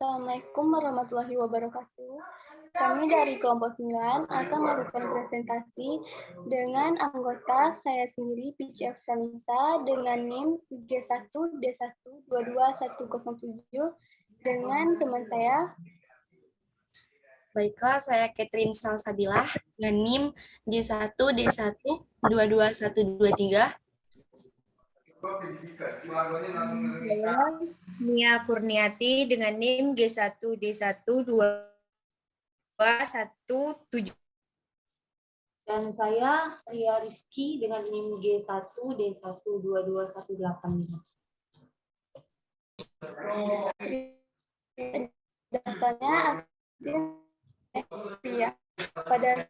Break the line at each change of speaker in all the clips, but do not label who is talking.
Assalamualaikum warahmatullahi wabarakatuh. Kami dari kelompok 9 akan melakukan presentasi dengan anggota saya sendiri, PCF Franita, dengan NIM G1D1222107 dengan teman saya.
Baiklah, saya Catherine Salsabilah dengan NIM G1D1222123.
Saya Nia Kurniati dengan NIM G1D12217.
Dan saya Ria Rizky dengan NIM G1D12218.
Dasarnya pada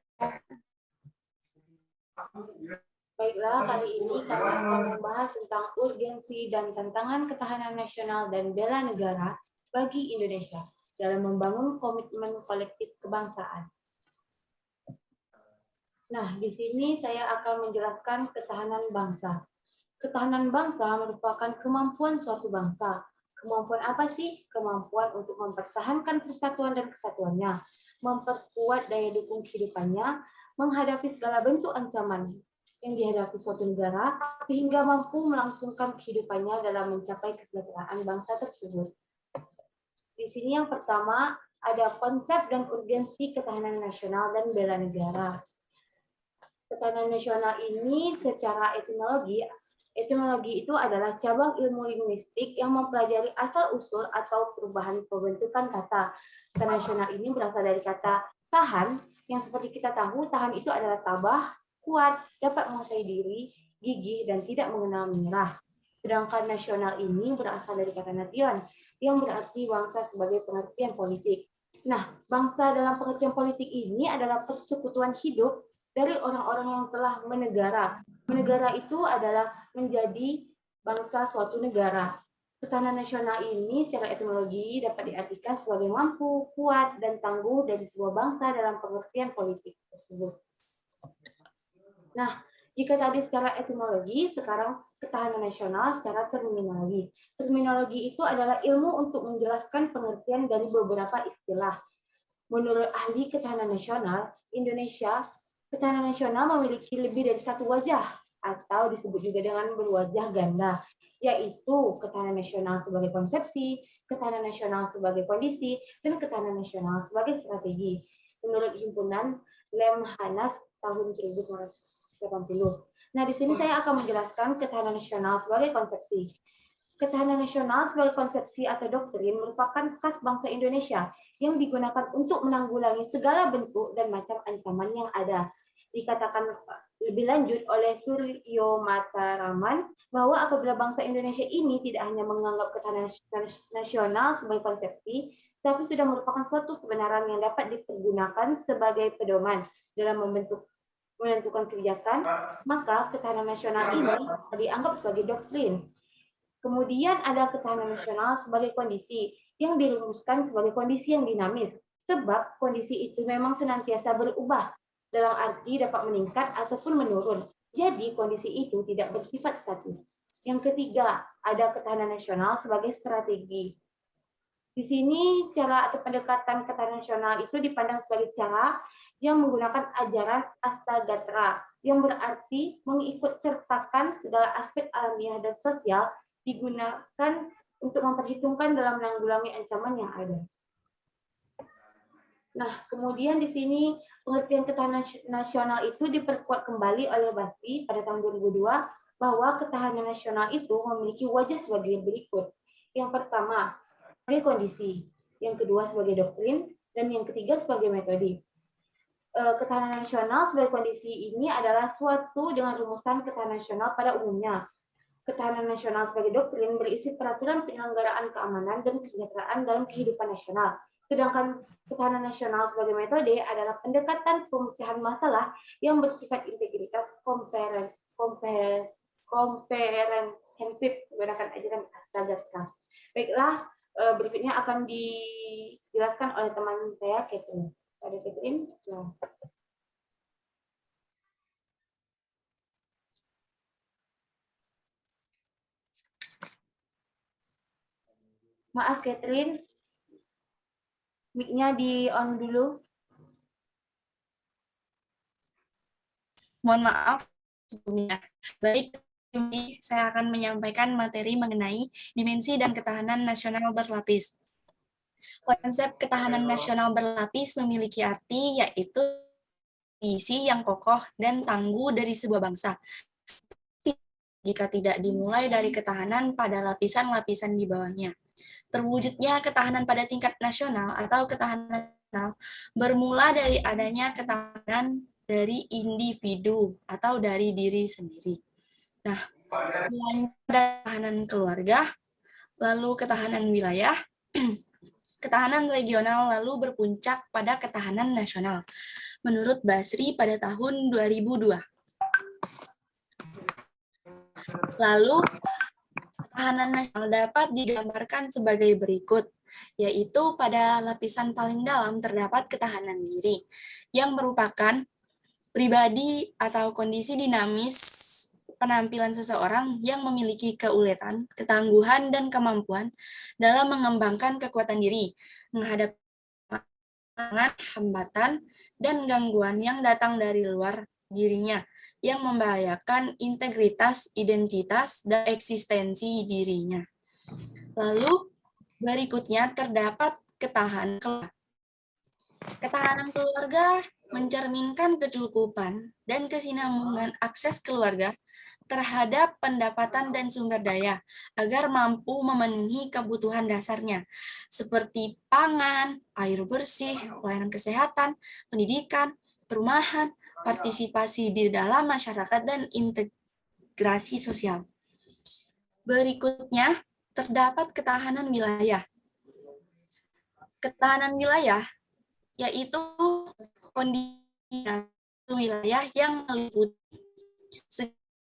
Baiklah, kali ini kami akan membahas tentang urgensi dan tantangan ketahanan nasional dan bela negara bagi Indonesia dalam membangun komitmen kolektif kebangsaan. Nah, di sini saya akan menjelaskan ketahanan bangsa. Ketahanan bangsa merupakan kemampuan suatu bangsa. Kemampuan apa sih? Kemampuan untuk mempertahankan persatuan dan kesatuannya, memperkuat daya dukung kehidupannya, menghadapi segala bentuk ancaman yang dihadapi suatu negara, sehingga mampu melangsungkan kehidupannya dalam mencapai kesejahteraan bangsa tersebut. Di sini yang pertama, ada konsep dan urgensi ketahanan nasional dan bela negara. Ketahanan nasional ini secara etimologi itu adalah cabang ilmu linguistik yang mempelajari asal-usul atau perubahan pembentukan kata. Kata nasional ini berasal dari kata tahan, yang seperti kita tahu, tahan itu adalah tabah, kuat, dapat menguasai diri, gigih, dan tidak mengenal menyerah. Sedangkan nasional ini berasal dari kata nation, yang berarti bangsa sebagai pengertian politik. Nah, bangsa dalam pengertian politik ini adalah persekutuan hidup dari orang-orang yang telah menegara. Menegara itu adalah menjadi bangsa suatu negara. Ketahanan nasional ini secara etimologi dapat diartikan sebagai mampu, kuat, dan tangguh dari sebuah bangsa dalam pengertian politik tersebut. Nah, jika tadi secara etimologi, sekarang ketahanan nasional secara terminologi. Terminologi itu adalah ilmu untuk menjelaskan pengertian dari beberapa istilah. Menurut ahli ketahanan nasional, Indonesia, ketahanan nasional memiliki lebih dari satu wajah, atau disebut juga dengan berwajah ganda, yaitu ketahanan nasional sebagai konsepsi, ketahanan nasional sebagai kondisi, dan ketahanan nasional sebagai strategi. Menurut himpunan Lemhanas tahun 1980. Nah, di sini saya akan menjelaskan ketahanan nasional sebagai konsepsi. Ketahanan nasional sebagai konsepsi atau doktrin merupakan khas bangsa Indonesia yang digunakan untuk menanggulangi segala bentuk dan macam ancaman yang ada. Dikatakan lebih lanjut oleh Suryo Mataraman bahwa apabila bangsa Indonesia ini tidak hanya menganggap ketahanan nasional sebagai konsepsi, tapi sudah merupakan suatu kebenaran yang dapat dipergunakan sebagai pedoman dalam menentukan kebijakan, maka ketahanan nasional ini dianggap sebagai doktrin. Kemudian ada ketahanan nasional sebagai kondisi yang dirumuskan sebagai kondisi yang dinamis, sebab kondisi itu memang senantiasa berubah, dalam arti dapat meningkat ataupun menurun. Jadi kondisi itu tidak bersifat statis. Yang ketiga, ada ketahanan nasional sebagai strategi. Di sini cara atau pendekatan ketahanan nasional itu dipandang sebagai cara yang menggunakan ajaran Astagatra, yang berarti mengikut sertakan segala aspek alamiah dan sosial digunakan untuk memperhitungkan dalam menanggulangi ancaman yang ada. Nah, kemudian di sini pengertian ketahanan nasional itu diperkuat kembali oleh Basri pada tahun 2002 bahwa ketahanan nasional itu memiliki wajah sebagai berikut. Yang pertama, sebagai kondisi, yang kedua sebagai doktrin, dan yang ketiga sebagai metode. Ketahanan nasional sebagai kondisi ini adalah suatu dengan rumusan ketahanan nasional pada umumnya. Ketahanan nasional sebagai doktrin berisi peraturan penyelenggaraan keamanan dan kesejahteraan dalam kehidupan nasional. Sedangkan ketahanan nasional sebagai metode adalah pendekatan pemecahan masalah yang bersifat integritas komprehensif menggunakan ajaran Astagatra. Baiklah, berikutnya akan dijelaskan oleh teman saya, Catherine. Ada Catherine, silahkan. Maaf, Catherine. Mic-nya di-on dulu.
Mohon maaf sebelumnya. Baik, saya akan menyampaikan materi mengenai dimensi dan ketahanan nasional berlapis. Konsep ketahanan nasional berlapis memiliki arti yaitu visi yang kokoh dan tangguh dari sebuah bangsa. Jika tidak dimulai dari ketahanan pada lapisan-lapisan di bawahnya. Terwujudnya ketahanan pada tingkat nasional atau ketahanan nasional bermula dari adanya ketahanan dari individu atau dari diri sendiri. Nah, ketahanan keluarga, lalu ketahanan wilayah, ketahanan regional, lalu berpuncak pada ketahanan nasional. Menurut Basri pada tahun 2002. Lalu, ketahanan nasional dapat digambarkan sebagai berikut, yaitu pada lapisan paling dalam terdapat ketahanan diri, yang merupakan pribadi atau kondisi dinamis penampilan seseorang yang memiliki keuletan, ketangguhan, dan kemampuan dalam mengembangkan kekuatan diri, menghadapi hambatan, dan gangguan yang datang dari luar dirinya, yang membahayakan integritas, identitas, dan eksistensi dirinya. Lalu, berikutnya terdapat ketahanan keluarga mencerminkan kecukupan dan kesinambungan akses keluarga terhadap pendapatan dan sumber daya agar mampu memenuhi kebutuhan dasarnya seperti pangan, air bersih, pelayanan kesehatan, pendidikan, perumahan, partisipasi di dalam masyarakat, dan integrasi sosial. Berikutnya, terdapat ketahanan wilayah. Ketahanan wilayah yaitu kondisi wilayah yang meliputi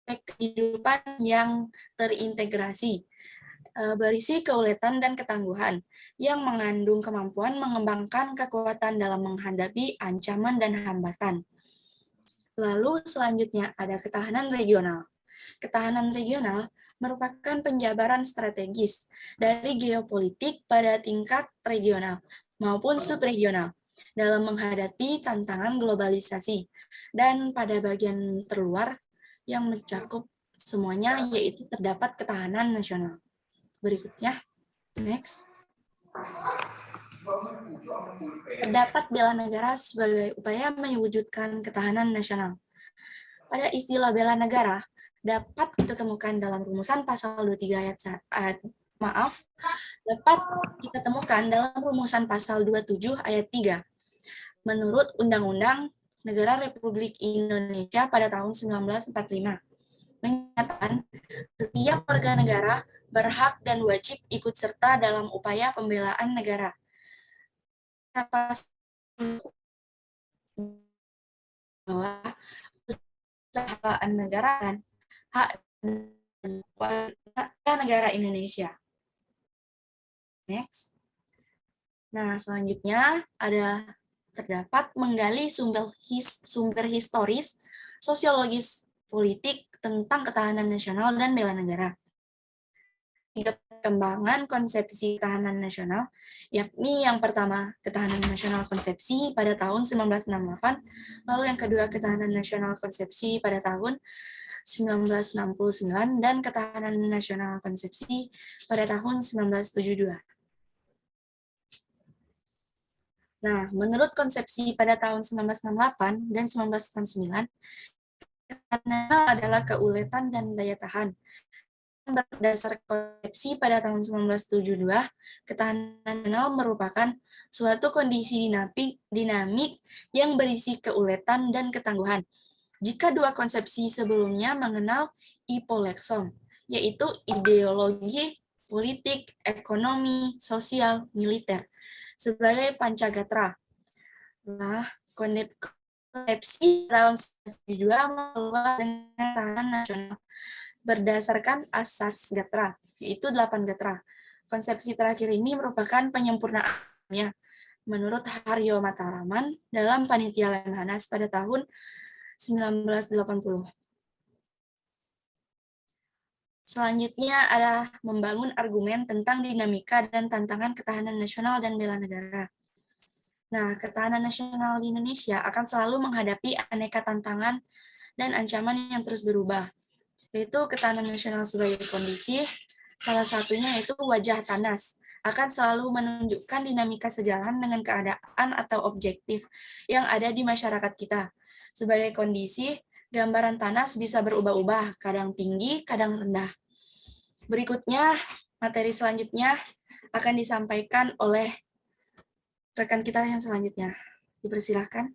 kehidupan yang terintegrasi, berisi keuletan dan ketangguhan, yang mengandung kemampuan mengembangkan kekuatan dalam menghadapi ancaman dan hambatan. Lalu selanjutnya ada ketahanan regional. Ketahanan regional merupakan penjabaran strategis dari geopolitik pada tingkat regional maupun subregional dalam menghadapi tantangan globalisasi dan pada bagian terluar yang mencakup semuanya yaitu terdapat ketahanan nasional. Berikutnya, next. Terdapat bela negara sebagai upaya mewujudkan ketahanan nasional. Pada istilah bela negara dapat kita temukan dalam rumusan pasal 23 dapat kita temukan dalam rumusan pasal 27 ayat 3. Menurut Undang-Undang Negara Republik Indonesia pada tahun 1945, menyatakan setiap warga negara berhak dan wajib ikut serta dalam upaya pembelaan negara. Bahwa usahaan negara kan hak negara Indonesia. Next. Nah, selanjutnya terdapat menggali sumber historis, sosiologis, politik tentang ketahanan nasional dan bela negara. Tiga perkembangan konsepsi ketahanan nasional, yakni yang pertama ketahanan nasional konsepsi pada tahun 1968, lalu yang kedua ketahanan nasional konsepsi pada tahun 1969, dan ketahanan nasional konsepsi pada tahun 1972. Nah, menurut konsepsi pada tahun 1968 dan 1969, ketahanan adalah keuletan dan daya tahan. Berdasar konsepsi pada tahun 1972, ketahanan nasional merupakan suatu kondisi dinamik yang berisi keuletan dan ketangguhan. Jika dua konsepsi sebelumnya mengenal ipoleksom, yaitu ideologi, politik, ekonomi, sosial, militer, sebagai pancagatra. Nah, konsepsi tahun 1972 meluas dengan ketahanan nasional berdasarkan asas Gatra, yaitu 8 Gatra. Konsepsi terakhir ini merupakan penyempurnaannya menurut Haryo Mataraman dalam Panitia Lemhanas pada tahun 1980. Selanjutnya adalah membangun argumen tentang dinamika dan tantangan ketahanan nasional dan bela negara. Nah, ketahanan nasional di Indonesia akan selalu menghadapi aneka tantangan dan ancaman yang terus berubah, yaitu ketahanan nasional sebagai kondisi, salah satunya yaitu wajah TANAS, akan selalu menunjukkan dinamika sejalan dengan keadaan atau objektif yang ada di masyarakat kita. Sebagai kondisi, gambaran TANAS bisa berubah-ubah, kadang tinggi, kadang rendah. Berikutnya, materi selanjutnya akan disampaikan oleh rekan kita yang selanjutnya. Dipersilahkan.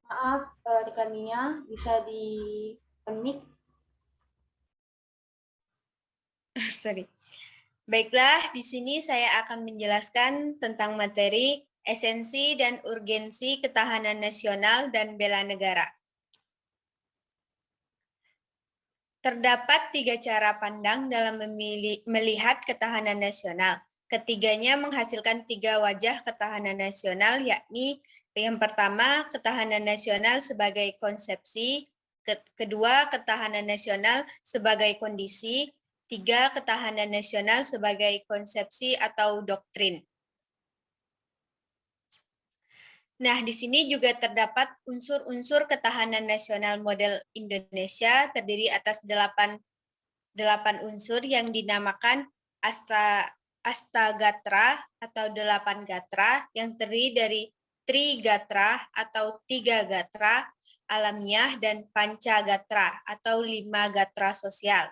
Maaf, rekan Mia, bisa di-unmute?
Sorry. Baiklah, di sini saya akan menjelaskan tentang materi esensi dan urgensi ketahanan nasional dan bela negara. Terdapat 3 cara pandang dalam melihat ketahanan nasional. Ketiganya menghasilkan 3 wajah ketahanan nasional, yakni yang pertama, ketahanan nasional sebagai konsepsi, kedua, ketahanan nasional sebagai kondisi, 3, ketahanan nasional sebagai konsepsi atau doktrin. Nah, di sini juga terdapat unsur-unsur ketahanan nasional model Indonesia terdiri atas 8 unsur yang dinamakan Astagatra atau 8 gatra yang terdiri dari Trigatra atau 3 gatra alamiah dan Pancagatra atau 5 gatra sosial.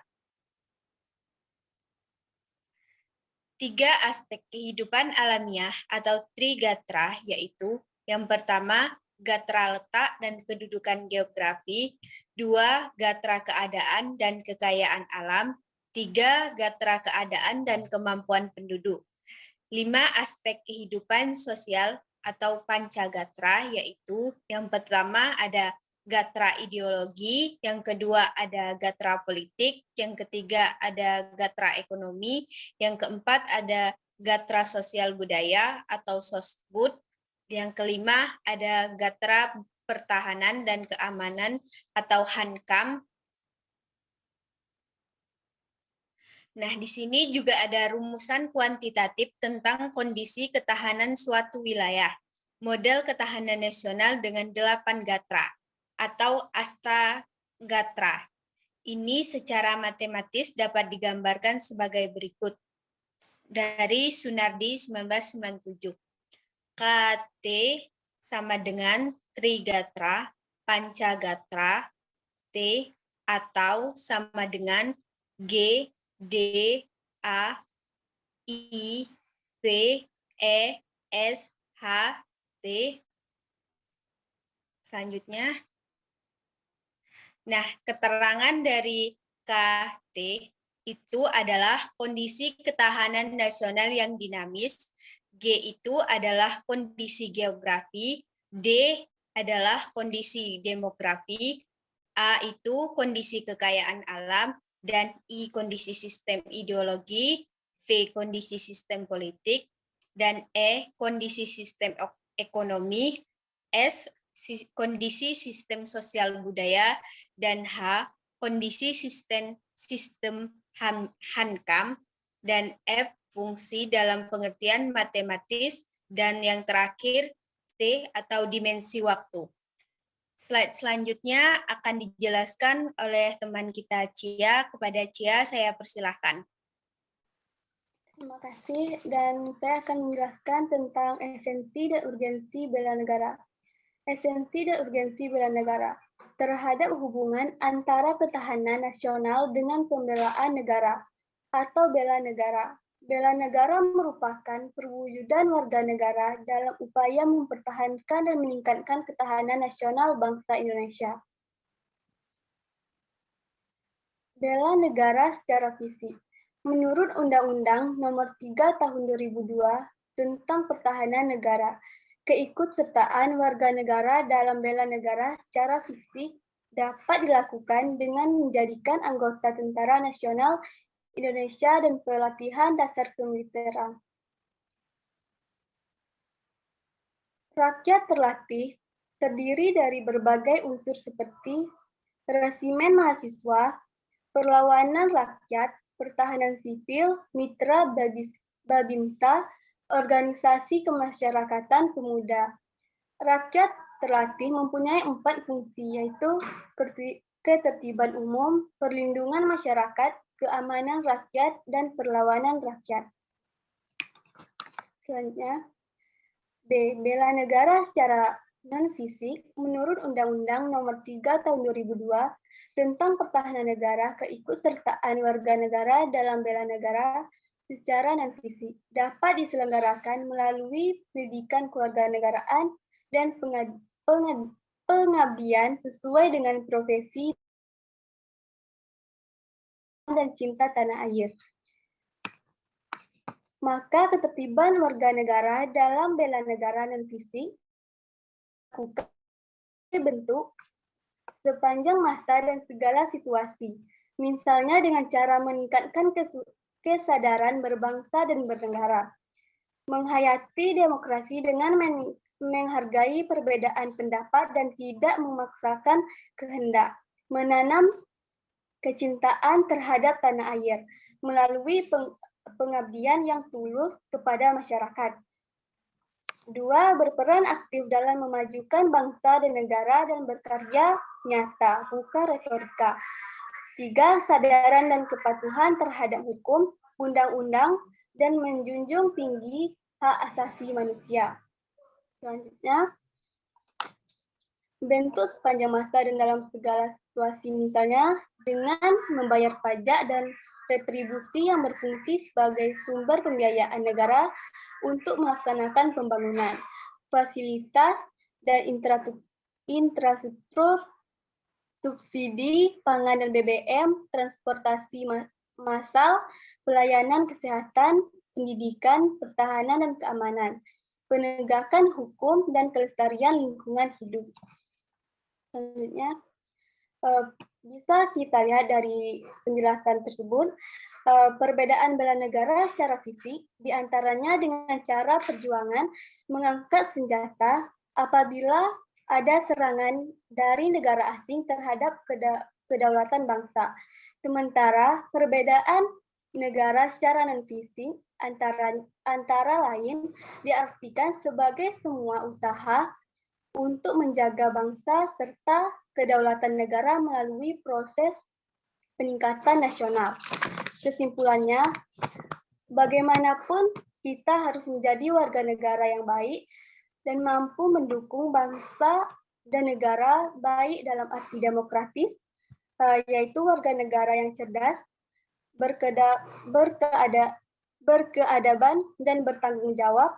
3 aspek kehidupan alamiah atau Trigatra yaitu yang pertama, gatra letak dan kedudukan geografi, 2, gatra keadaan dan kekayaan alam, 3, gatra keadaan dan kemampuan penduduk. 5 aspek kehidupan sosial atau pancagatra, yaitu yang pertama ada gatra ideologi, yang kedua ada gatra politik, yang ketiga ada gatra ekonomi, yang keempat ada gatra sosial budaya atau sosbud, yang kelima ada gatra pertahanan dan keamanan atau hankam. Nah, di sini juga ada rumusan kuantitatif tentang kondisi ketahanan suatu wilayah. Model ketahanan nasional dengan 8 gatra atau astagatra. Ini secara matematis dapat digambarkan sebagai berikut. Dari Sunardi 1997. KT sama dengan Trigatra, Pancagatra, T atau sama dengan G, D, A, I, P, E, S, H, T. Selanjutnya. Nah, keterangan dari KT itu adalah kondisi ketahanan nasional yang dinamis, G itu adalah kondisi geografi, D adalah kondisi demografi, A itu kondisi kekayaan alam, dan I kondisi sistem ideologi, V kondisi sistem politik, dan E kondisi sistem ekonomi, S kondisi sistem sosial budaya, dan H kondisi sistem hankam, dan F fungsi dalam pengertian matematis, dan yang terakhir T atau dimensi waktu. Slide selanjutnya akan dijelaskan oleh teman kita Cia. Kepada Cia saya persilahkan.
Terima kasih, dan saya akan menjelaskan tentang esensi dan urgensi bela negara. Esensi dan urgensi bela negara terhadap hubungan antara ketahanan nasional dengan pembelaan negara atau bela negara. Bela negara merupakan perwujudan warga negara dalam upaya mempertahankan dan meningkatkan ketahanan nasional bangsa Indonesia. Bela negara secara fisik. Menurut Undang-Undang Nomor 3 Tahun 2002 tentang Pertahanan Negara, keikutsertaan warga negara dalam bela negara secara fisik dapat dilakukan dengan menjadikan anggota Tentara Nasional Indonesia dan pelatihan dasar kemiliteran. Rakyat terlatih terdiri dari berbagai unsur seperti resimen mahasiswa, perlawanan rakyat, pertahanan sipil, mitra Babinsa, organisasi kemasyarakatan pemuda. Rakyat terlatih mempunyai 4 fungsi, yaitu ketertiban umum, perlindungan masyarakat, keamanan rakyat, dan perlawanan rakyat. Selanjutnya, B. Bela negara secara non-fisik menurut Undang-Undang Nomor 3 Tahun 2002 tentang pertahanan negara, keikutsertaan warga negara dalam bela negara secara non-fisik dapat diselenggarakan melalui pendidikan kewarganegaraan dan pengabdian sesuai dengan profesi dan cinta tanah air. Maka ketertiban warga negara dalam bela negara non-fisik bentuk sepanjang masa dan segala situasi. Misalnya dengan cara meningkatkan kesadaran berbangsa dan bernegara, menghayati demokrasi dengan menghargai perbedaan pendapat dan tidak memaksakan kehendak, menanam kecintaan terhadap tanah air melalui pengabdian yang tulus kepada masyarakat. 2. Berperan aktif dalam memajukan bangsa dan negara dan berkarya nyata, bukan retorika. 3. Sadaran dan kepatuhan terhadap hukum, undang-undang, dan menjunjung tinggi hak asasi manusia. Selanjutnya, bentuk sepanjang masa dan dalam segala situasi, misalnya dengan membayar pajak dan retribusi yang berfungsi sebagai sumber pembiayaan negara untuk melaksanakan pembangunan, fasilitas, dan infrastruktur, subsidi, pangan dan BBM, transportasi massal, pelayanan kesehatan, pendidikan, pertahanan dan keamanan, penegakan hukum, dan kelestarian lingkungan hidup. Selanjutnya, bisa kita lihat dari penjelasan tersebut, perbedaan bela negara secara fisik diantaranya dengan cara perjuangan mengangkat senjata apabila ada serangan dari negara asing terhadap kedaulatan bangsa. Sementara perbedaan negara secara non-fisik antara lain diartikan sebagai semua usaha untuk menjaga bangsa serta kedaulatan negara melalui proses peningkatan nasional. Kesimpulannya, bagaimanapun kita harus menjadi warga negara yang baik dan mampu mendukung bangsa dan negara baik dalam arti demokratis, yaitu warga negara yang cerdas, berkeadaban, dan bertanggung jawab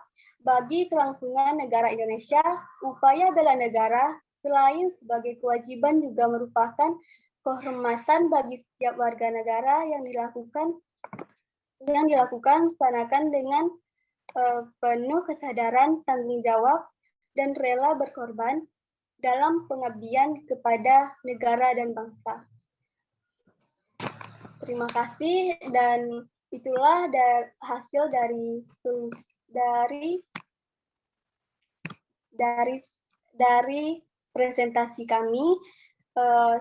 bagi kelangsungan negara Indonesia. Upaya bela negara selain sebagai kewajiban juga merupakan kehormatan bagi setiap warga negara yang dilakukan seakan-akan dengan penuh kesadaran, tanggung jawab, dan rela berkorban dalam pengabdian kepada negara dan bangsa. Terima kasih, dan itulah hasil dari presentasi kami.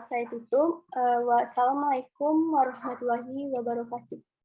Saya tutup. Wassalamualaikum warahmatullahi wabarakatuh.